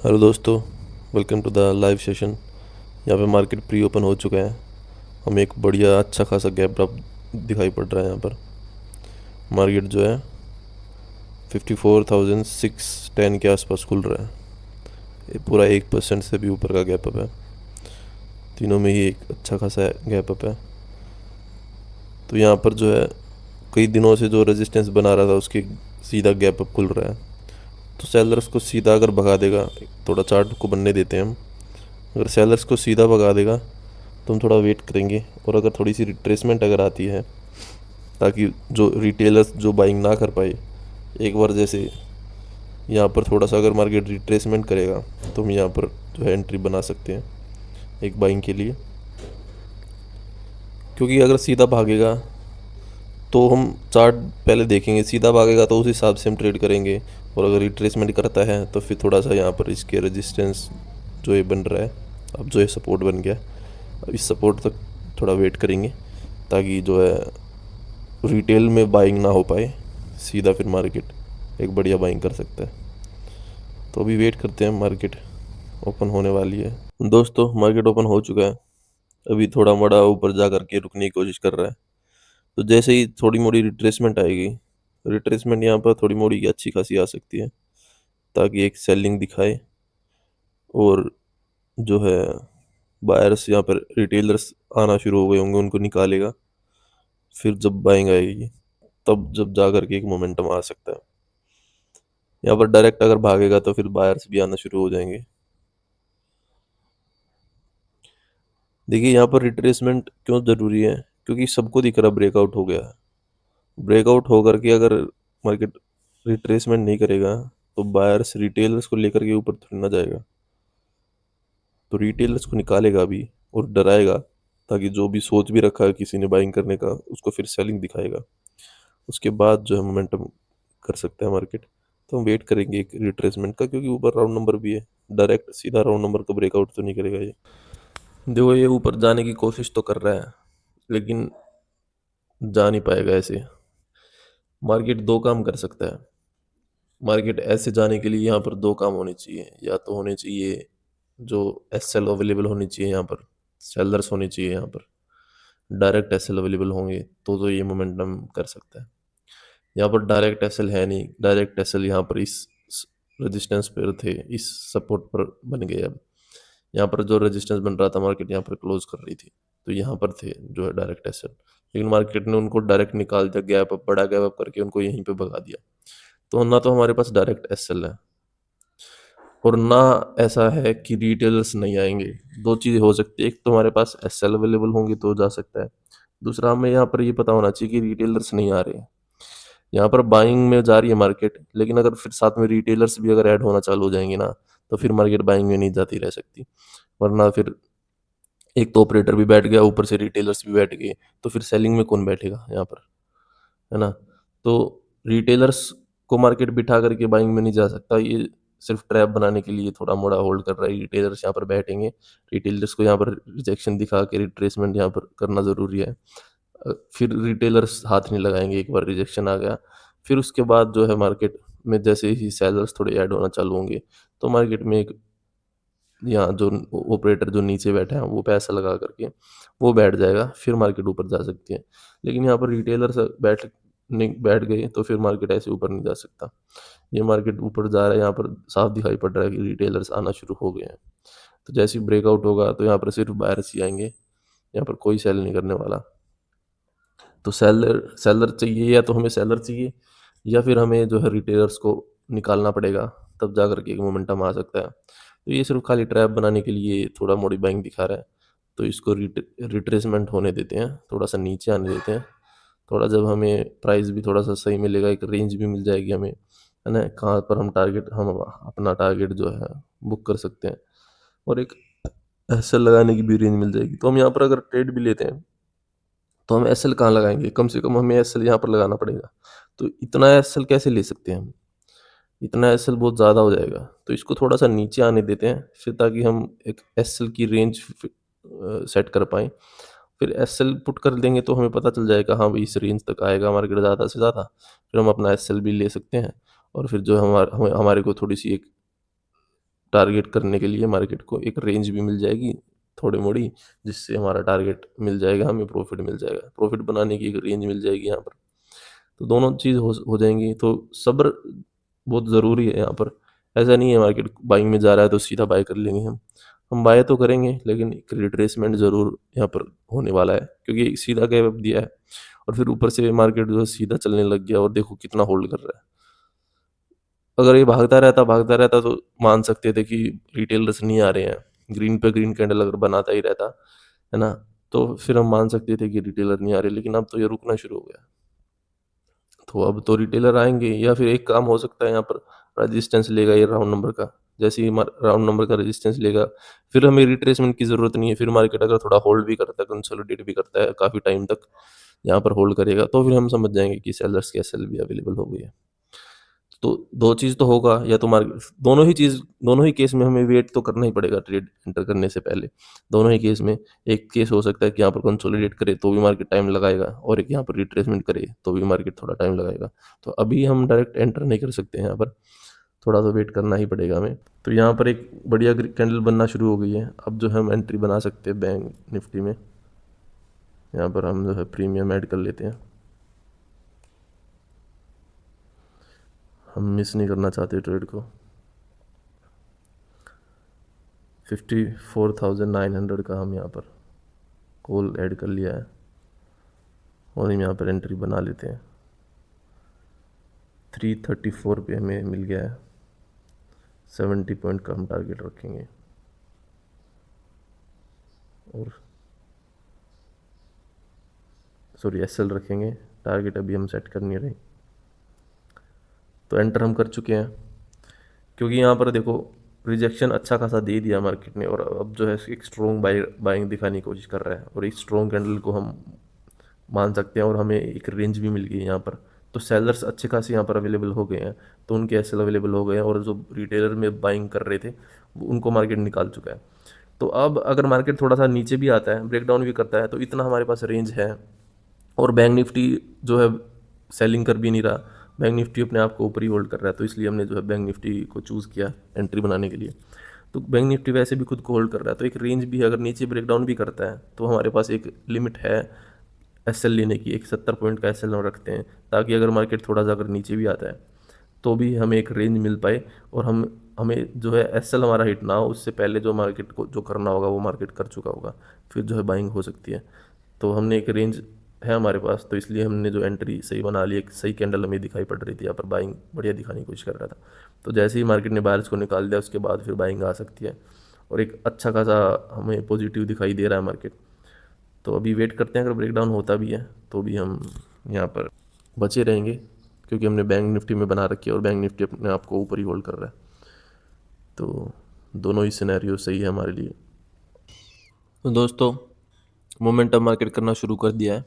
Hello दोस्तों, welcome to the live session. यहाँ पे मार्केट प्री ओपन हो चुका है। हमें एक बढ़िया अच्छा खासा गैप अप दिखाई पड़ रहा है। यहाँ पर मार्केट जो है 54,610 के आसपास खुल रहा है। ये पूरा 1% से भी ऊपर का गैप अप है। तीनों में ही एक अच्छा खासा गैप अप है। तो यहाँ पर जो है कई दिनों से जो रेजिस्टेंस बना रहा था उसके सीधा गैप अप खुल रहा है। तो सेलर्स को सीधा अगर भगा देगा, थोड़ा चार्ट को बनने देते हैं हम। अगर सेलर्स को सीधा भगा देगा तो हम थोड़ा वेट करेंगे, और अगर थोड़ी सी रिट्रेसमेंट अगर आती है, ताकि जो रिटेलर्स जो बाइंग ना कर पाए, एक बार जैसे यहाँ पर थोड़ा सा अगर मार्केट रिट्रेसमेंट करेगा तो हम यहाँ पर जो है एंट्री बना सकते हैं एक बाइंग के लिए। क्योंकि अगर सीधा भागेगा तो हम चार्ट पहले देखेंगे, सीधा भागेगा तो उस हिसाब से हम ट्रेड करेंगे। और अगर रिट्रेसमेंट करता है तो फिर थोड़ा सा यहाँ पर इसके रेजिस्टेंस जो ये बन रहा है, अब जो ये सपोर्ट बन गया, अब इस सपोर्ट तक थोड़ा वेट करेंगे ताकि जो है रिटेल में बाइंग ना हो पाए, सीधा फिर मार्केट एक बढ़िया बाइंग कर सकता है। तो अभी वेट करते हैं, मार्केट ओपन होने वाली है। दोस्तों मार्केट ओपन हो चुका है। अभी थोड़ा मोड़ा ऊपर जा करके रुकने की कोशिश कर रहा है। तो जैसे ही थोड़ी मोड़ी रिट्रेसमेंट आएगी, रिट्रेसमेंट यहाँ पर थोड़ी मोड़ी की अच्छी खासी आ सकती है, ताकि एक सेलिंग दिखाए और जो है बायर्स यहाँ पर रिटेलर्स आना शुरू हो गए होंगे, उनको निकालेगा। फिर जब बाइंग आएगी तब जब जा करके एक मोमेंटम आ सकता है। यहाँ पर डायरेक्ट अगर भागेगा तो फिर बायर्स भी आना शुरू हो जाएंगे। देखिए यहाँ पर रिट्रेसमेंट क्यों ज़रूरी है, क्योंकि सबको दिख रहा ब्रेकआउट हो गया है। ब्रेकआउट होकर के अगर मार्केट रिट्रेसमेंट नहीं करेगा तो बायर्स रिटेलर्स को लेकर के ऊपर थोड़ी ना जाएगा। तो रिटेलर्स को निकालेगा भी और डराएगा, ताकि जो भी सोच भी रखा है किसी ने बाइंग करने का उसको फिर सेलिंग दिखाएगा। उसके बाद जो है मोमेंटम कर सकता है मार्केट। तो हम वेट करेंगे एक रिट्रेसमेंट का, क्योंकि ऊपर राउंड नंबर भी है। डायरेक्ट सीधा राउंड नंबर का ब्रेकआउट तो नहीं करेगा ये। देखो ये ऊपर जाने की कोशिश तो कर रहा है, लेकिन जा नहीं पाएगा ऐसे। मार्केट दो काम कर सकता है। मार्केट ऐसे जाने के लिए यहाँ पर दो काम होने चाहिए। या तो होने चाहिए जो एस एल अवेलेबल होनी चाहिए, यहाँ पर सेलर्स होने चाहिए। यहाँ पर डायरेक्ट एस एल अवेलेबल होंगे तो ये मोमेंटम कर सकता है। यहाँ पर डायरेक्ट एस एल है नहीं। डायरेक्ट एस एल यहाँ पर इस रेजिस्टेंस पर थे, इस सपोर्ट पर बन गए। अब यहाँ पर जो रेजिस्टेंस बन रहा था मार्केट यहाँ पर क्लोज कर रही थी, तो यहाँ पर थे जो है डायरेक्ट एस एल। लेकिन मार्केट ने उनको डायरेक्ट निकाल दिया, गैप अप बड़ा गैप अप करके उनको यहीं पे भगा दिया। तो ना तो हमारे पास डायरेक्ट एस एल है, और ना ऐसा है कि रिटेलर्स नहीं आएंगे। दो चीज़ें हो सकती है, एक तो हमारे पास एस एल अवेलेबल होंगे तो जा सकता है। दूसरा हमें यहाँ पर ये पता होना चाहिए कि रिटेलर्स नहीं आ रहे हैं। यहाँ पर बाइंग में जा रही है मार्केट, लेकिन अगर फिर साथ में रिटेलर्स भी अगर ऐड होना चालू हो जाएंगे ना, तो फिर मार्केट बाइंग में नहीं जाती रह सकती। वरना फिर एक तो ऑपरेटर भी बैठ गया, ऊपर से रिटेलर्स भी बैठ गए, तो फिर सेलिंग में कौन बैठेगा यहाँ पर, है ना। तो रिटेलर्स को मार्केट बिठा करके बाइंग में नहीं जा सकता। ये सिर्फ ट्रैप बनाने के लिए थोड़ा मोड़ा होल्ड कर रहा है। रिटेलर्स यहाँ पर बैठेंगे, रिटेलर्स को यहाँ पर रिजेक्शन दिखा के रिट्रेसमेंट यहाँ पर करना ज़रूरी है। फिर रिटेलर्स हाथ नहीं लगाएंगे एक बार रिजेक्शन आ गया। फिर उसके बाद जो है मार्केट में जैसे ही सेलर्स थोड़े ऐड होना चालू होंगे, तो मार्केट में एक यहाँ जो ऑपरेटर जो नीचे बैठा है वो पैसा लगा करके वो बैठ जाएगा, फिर मार्केट ऊपर जा सकती है। लेकिन यहाँ पर रिटेलर्स बैठ गए तो फिर मार्केट ऐसे ऊपर नहीं जा सकता। ये मार्केट ऊपर जा रहा है, यहाँ पर साफ दिखाई पड़ रहा है कि रिटेलर्स आना शुरू हो गए हैं। तो जैसे ही ब्रेकआउट होगा तो यहाँ पर सिर्फ बायर्स ही आएंगे, यहाँ पर कोई सेल नहीं करने वाला। तो सेलर सेलर चाहिए, या तो हमें सेलर चाहिए या फिर हमें जो है रिटेलर्स को निकालना पड़ेगा, तब जा करके एक मोमेंटम आ सकता है। तो ये सिर्फ खाली ट्रैप बनाने के लिए थोड़ा मोड़ी बाइंग दिखा रहा है। तो इसको रिट्रेसमेंट होने देते हैं, थोड़ा सा नीचे आने देते हैं। थोड़ा जब हमें प्राइस भी थोड़ा सा सही मिलेगा, एक रेंज भी मिल जाएगी हमें, है ना, कहाँ पर हम अपना टारगेट जो है बुक कर सकते हैं, और एक एसएल लगाने की भी रेंज मिल जाएगी। तो हम यहाँ पर अगर ट्रेड भी लेते हैं तो हम एसएल कहाँ लगाएंगे, कम से कम हमें एसएल यहाँ पर लगाना पड़ेगा। तो इतना एसएल कैसे ले सकते हैं हम, इतना एसएल बहुत ज़्यादा हो जाएगा। तो इसको थोड़ा सा नीचे आने देते हैं फिर, ताकि हम एक एसएल की रेंज सेट कर पाएँ। फिर एसएल पुट कर देंगे तो हमें पता चल जाएगा, हाँ भाई इस रेंज तक आएगा मार्केट ज़्यादा से ज़्यादा। फिर हम अपना एसएल भी ले सकते हैं, और फिर जो हमारे को थोड़ी सी एक टारगेट करने के लिए मार्केट को एक रेंज भी मिल जाएगी थोड़ी मोड़ी, जिससे हमारा टारगेट मिल जाएगा, हमें प्रॉफिट मिल जाएगा, प्रॉफिट बनाने की एक रेंज मिल जाएगी यहाँ पर। तो दोनों चीज़ हो जाएंगी। तो सब्र बहुत ज़रूरी है यहाँ पर। ऐसा नहीं है मार्केट बाइंग में जा रहा है तो सीधा बाय कर लेंगे हम बाय तो करेंगे, लेकिन एक रिट्रेसमेंट ज़रूर यहाँ पर होने वाला है, क्योंकि सीधा गैप अप दिया है और फिर ऊपर से मार्केट जो है सीधा चलने लग गया और देखो कितना होल्ड कर रहा है। अगर ये भागता रहता तो मान सकते थे कि रिटेलर्स नहीं आ रहे हैं, ग्रीन पे ग्रीन कैंडल अगर बनाता ही रहता है ना, तो फिर हम मान सकते थे कि रिटेलर नहीं आ रहे, लेकिन अब तो ये रुकना शुरू हो गया। तो अब तो रिटेलर आएंगे, या फिर एक काम हो सकता है यहाँ पर, रेजिस्टेंस लेगा ये राउंड नंबर का, जैसे ही राउंड नंबर का रेजिस्टेंस लेगा फिर हमें रिट्रेसमेंट की ज़रूरत नहीं है। फिर मार्केट अगर थोड़ा होल्ड भी करता है, कंसोलिडेट भी करता है काफ़ी टाइम तक यहाँ पर होल्ड करेगा, तो फिर हम समझ जाएंगे कि सेलर्स की एसएल भी अवेलेबल हो गई है। तो दो चीज़ तो होगा, या तो मार्केट दोनों ही केस में हमें वेट तो करना ही पड़ेगा ट्रेड एंटर करने से पहले। दोनों ही केस में एक केस हो सकता है कि यहाँ पर कंसोलिडेट करे तो भी मार्केट टाइम लगाएगा, और एक यहाँ पर रिट्रेसमेंट करे तो भी मार्केट थोड़ा टाइम लगाएगा। तो अभी हम डायरेक्ट एंटर नहीं कर सकते हैं यहाँ पर, थोड़ा तो वेट करना ही पड़ेगा हमें। तो यहाँ पर एक बढ़िया कैंडल बनना शुरू हो गई है। अब जो है हम एंट्री बना सकते हैं बैंक निफ्टी में। यहाँ पर हम जो है प्रीमियम ऐड कर लेते हैं, हम मिस नहीं करना चाहते ट्रेड को। 54,900 का हम यहाँ पर कॉल ऐड कर लिया है और हम यहाँ पर एंट्री बना लेते हैं। 334 पे हमें मिल गया है, 70 पॉइंट का हम टारगेट रखेंगे और सॉरी एसएल रखेंगे, टारगेट अभी हम सेट कर नहीं रहे। तो एंटर हम कर चुके हैं, क्योंकि यहाँ पर देखो रिजेक्शन अच्छा खासा दे दिया मार्केट ने, और अब जो है एक स्ट्रॉन्ग बाइंग दिखाने की कोशिश कर रहा है, और इस स्ट्रॉन्ग कैंडल को हम मान सकते हैं, और हमें एक रेंज भी मिल गई है यहाँ पर। तो सेलर्स अच्छे खासे यहाँ पर अवेलेबल हो गए हैं, तो उनके एसएल अवेलेबल हो गए हैं, और जो रिटेलर में बाइंग कर रहे थे उनको मार्केट निकाल चुका है। तो अब अगर मार्केट थोड़ा सा नीचे भी आता है, ब्रेकडाउन भी करता है, तो इतना हमारे पास रेंज है। और बैंक निफ्टी जो है सेलिंग कर भी नहीं रहा, बैंक निफ्टी अपने आप को ऊपर ही होल्ड कर रहा है, तो इसलिए हमने जो है बैंक निफ्टी को चूज़ किया एंट्री बनाने के लिए। तो बैंक निफ्टी वैसे भी खुद को होल्ड कर रहा है, तो एक रेंज भी है, अगर नीचे ब्रेकडाउन भी करता है तो हमारे पास एक लिमिट है एसएल लेने की। एक 70 पॉइंट का एसएल हम रखते हैं, ताकि अगर मार्केट थोड़ा सा अगर नीचे भी आता है तो भी हमें एक रेंज मिल पाए, और हमें जो है एसएल हमारा हिट ना हो, उससे पहले जो मार्केट को जो करना होगा वो मार्केट कर चुका होगा, फिर जो है बाइंग हो सकती है। तो हमने एक रेंज है हमारे पास, तो इसलिए हमने जो एंट्री सही बना ली, एक सही कैंडल हमें दिखाई पड़ रही थी यहाँ पर, बाइंग बढ़िया दिखाने की कोशिश कर रहा था। तो जैसे ही मार्केट ने बायर्स को निकाल दिया उसके बाद फिर बाइंग आ सकती है, और एक अच्छा खासा हमें पॉजिटिव दिखाई दे रहा है मार्केट। तो अभी वेट करते हैं, अगर ब्रेकडाउन होता भी है तो भी हम यहाँ पर बचे रहेंगे, क्योंकि हमने बैंक निफ्टी में बना रखी है और बैंक निफ्टी अपने आप को ऊपर ही होल्ड कर रहा है। तो दोनों ही सिनेरियो सही है हमारे लिए। तो दोस्तों मोमेंटम मार्केट करना शुरू कर दिया है,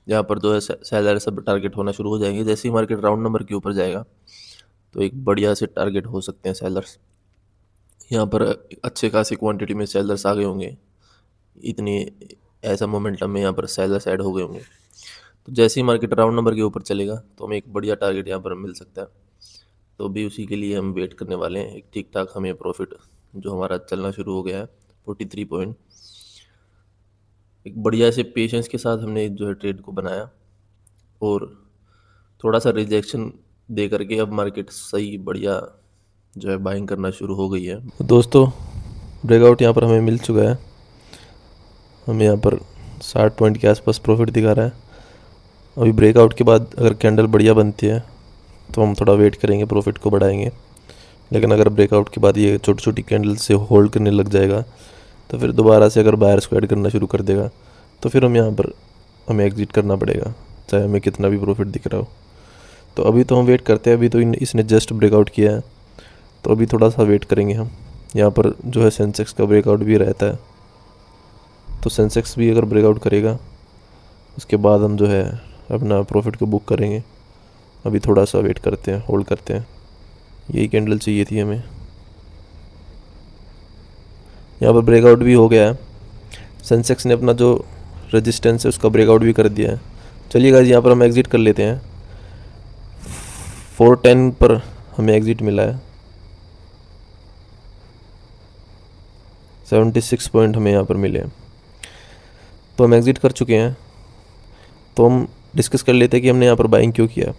यहाँ पर जो है सेलर सब टारगेट होना शुरू हो जाएंगे। जैसे ही मार्केट राउंड नंबर के ऊपर जाएगा तो एक बढ़िया से टारगेट हो सकते हैं सेलर्स। यहाँ पर अच्छे खासी क्वांटिटी में सेलर्स आ गए होंगे, इतनी ऐसा मोमेंटम में यहाँ पर सेलर्स ऐड हो गए होंगे। तो जैसे ही मार्केट राउंड नंबर के ऊपर चलेगा तो हमें एक बढ़िया टारगेट यहाँ पर मिल सकता है। तो अभी उसी के लिए हम वेट करने वाले हैं। एक ठीक ठाक हमें प्रॉफिट जो हमारा चलना शुरू हो गया है 43 पॉइंट, एक बढ़िया से पेशेंस के साथ हमने जो है ट्रेड को बनाया, और थोड़ा सा रिजेक्शन दे करके अब मार्केट सही बढ़िया जो है बाइंग करना शुरू हो गई है। दोस्तों ब्रेकआउट यहाँ पर हमें मिल चुका है, हमें यहाँ पर 60 पॉइंट के आसपास प्रॉफिट दिखा रहा है। अभी ब्रेकआउट के बाद अगर कैंडल बढ़िया बनती है तो हम थोड़ा वेट करेंगे, प्रॉफिट को बढ़ाएंगे। लेकिन अगर ब्रेकआउट के बाद ये छोटी छोटी कैंडल से होल्ड करने लग जाएगा तो फिर दोबारा से अगर बायर्स को ऐड करना शुरू कर देगा तो फिर हम यहाँ पर हमें एग्जिट करना पड़ेगा, चाहे हमें कितना भी प्रॉफिट दिख रहा हो। तो अभी तो हम वेट करते हैं, अभी तो इसने जस्ट ब्रेकआउट किया है, तो अभी थोड़ा सा वेट करेंगे हम। यहाँ पर जो है सेंसेक्स का ब्रेकआउट भी रहता है, तो सेंसेक्स भी अगर ब्रेकआउट करेगा उसके बाद हम जो है अपना प्रॉफिट को बुक करेंगे। अभी थोड़ा सा वेट करते हैं, होल्ड करते हैं। यही कैंडल चाहिए थी हमें। यहाँ पर ब्रेकआउट भी हो गया है, सेंसेक्स ने अपना जो रेजिस्टेंस है उसका ब्रेकआउट भी कर दिया है। चलिए गाइस यहाँ पर हम एग्ज़िट कर लेते हैं। 410 पर हमें एग्ज़िट मिला है। 76 पॉइंट हमें यहाँ पर मिले हैं। तो हम एग्ज़िट कर चुके हैं। तो हम डिस्कस कर लेते हैं कि हमने यहाँ पर बाइंग क्यों किया।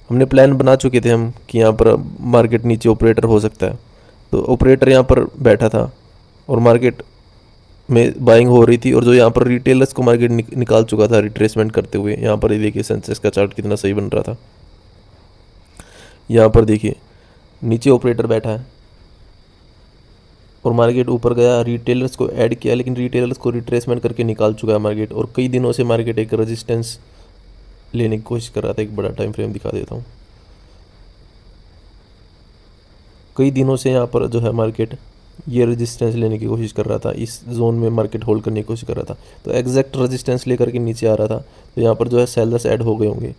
हमने प्लान बना चुके थे हम कि यहाँ पर मार्केट नीचे ऑपरेटर हो सकता है। तो ऑपरेटर यहाँ पर बैठा था और मार्केट में बाइंग हो रही थी, और जो यहाँ पर रिटेलर्स को मार्केट निकाल चुका था रिट्रेसमेंट करते हुए। यहाँ पर ये देखिए सेंसेक्स का चार्ट कितना सही बन रहा था। यहाँ पर देखिए नीचे ऑपरेटर बैठा है और मार्केट ऊपर गया, रिटेलर्स को ऐड किया, लेकिन रिटेलर्स को रिट्रेसमेंट करके निकाल चुका है मार्केट। और कई दिनों से मार्केट एक रेजिस्टेंस लेने की कोशिश कर रहा था। एक बड़ा टाइम फ्रेम दिखा देता हूँ। कई दिनों से यहाँ पर जो है मार्केट ये रेजिस्टेंस लेने की कोशिश कर रहा था, इस जोन में मार्केट होल्ड करने की कोशिश कर रहा था। तो एग्जैक्ट रेजिस्टेंस लेकर के नीचे आ रहा था। तो यहाँ पर जो है सेलर्स ऐड हो गए होंगे।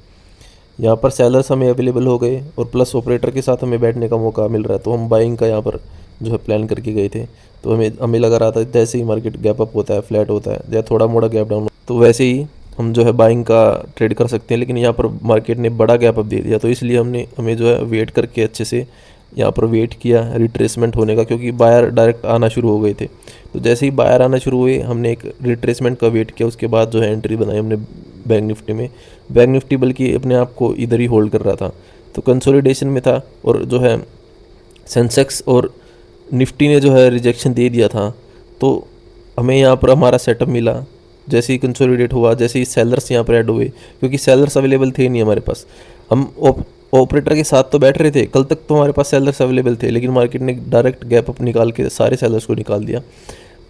यहाँ पर सेलर्स हमें अवेलेबल हो गए और प्लस ऑपरेटर के साथ हमें बैठने का मौका मिल रहा है। तो हम बाइंग का यहाँ पर जो है प्लान करके गए थे। तो हमें लगा रहा था जैसे ही मार्केट गैप अप होता है, फ्लैट होता है या थोड़ा मोड़ा गैप डाउन, तो वैसे ही हम जो है बाइंग का ट्रेड कर सकते हैं। लेकिन यहाँ पर मार्केट ने बड़ा गैप अप दे दिया, तो इसलिए हमें जो है वेट करके अच्छे से यहाँ पर वेट किया रिट्रेसमेंट होने का, क्योंकि बायर डायरेक्ट आना शुरू हो गए थे। तो जैसे ही बायर आना शुरू हुए हमने एक रिट्रेसमेंट का वेट किया। उसके बाद जो है एंट्री बनाई हमने बैंक निफ्टी में। बैंक निफ्टी बल्कि अपने आप को इधर ही होल्ड कर रहा था, तो कंसोलिडेशन में था। और जो है सेंसेक्स और निफ्टी ने जो है रिजेक्शन दे दिया था। तो हमें यहाँ पर हमारा सेटअप मिला। जैसे ही कंसोलिडेट हुआ, जैसे ही सेलर्स यहाँ पर ऐड हुए, क्योंकि सेलर्स अवेलेबल थे नहीं हमारे पास। हम ऑपरेटर के साथ तो बैठ रहे थे, कल तक तो हमारे पास सेलर्स अवेलेबल थे, लेकिन मार्केट ने डायरेक्ट गैप अप निकाल के सारे सेलर्स को निकाल दिया।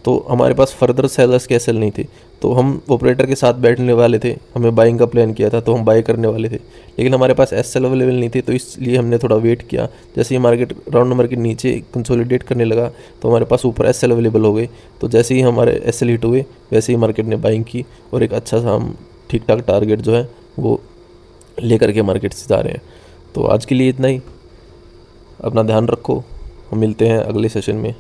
तो हमारे पास फर्दर सेलर्स के एसएल नहीं थे। तो हम ऑपरेटर के साथ बैठने वाले थे, हमें बाइंग का प्लान किया था, तो हम बाई करने वाले थे, लेकिन हमारे पास एसएल अवेलेबल नहीं थे। तो इसलिए हमने थोड़ा वेट किया। जैसे ही मार्केट राउंड नंबर के नीचे कंसोलिडेट करने लगा तो हमारे पास ऊपर एसएल अवेलेबल हो गए। तो जैसे ही हमारे एसएल हिट हुए वैसे ही मार्केट ने बाइंग की और एक अच्छा सा हम ठीक ठाक टारगेट जो है वो लेकर के मार्केट से जा रहे हैं। तो आज के लिए इतना ही। अपना ध्यान रखो, हम मिलते हैं अगले सेशन में।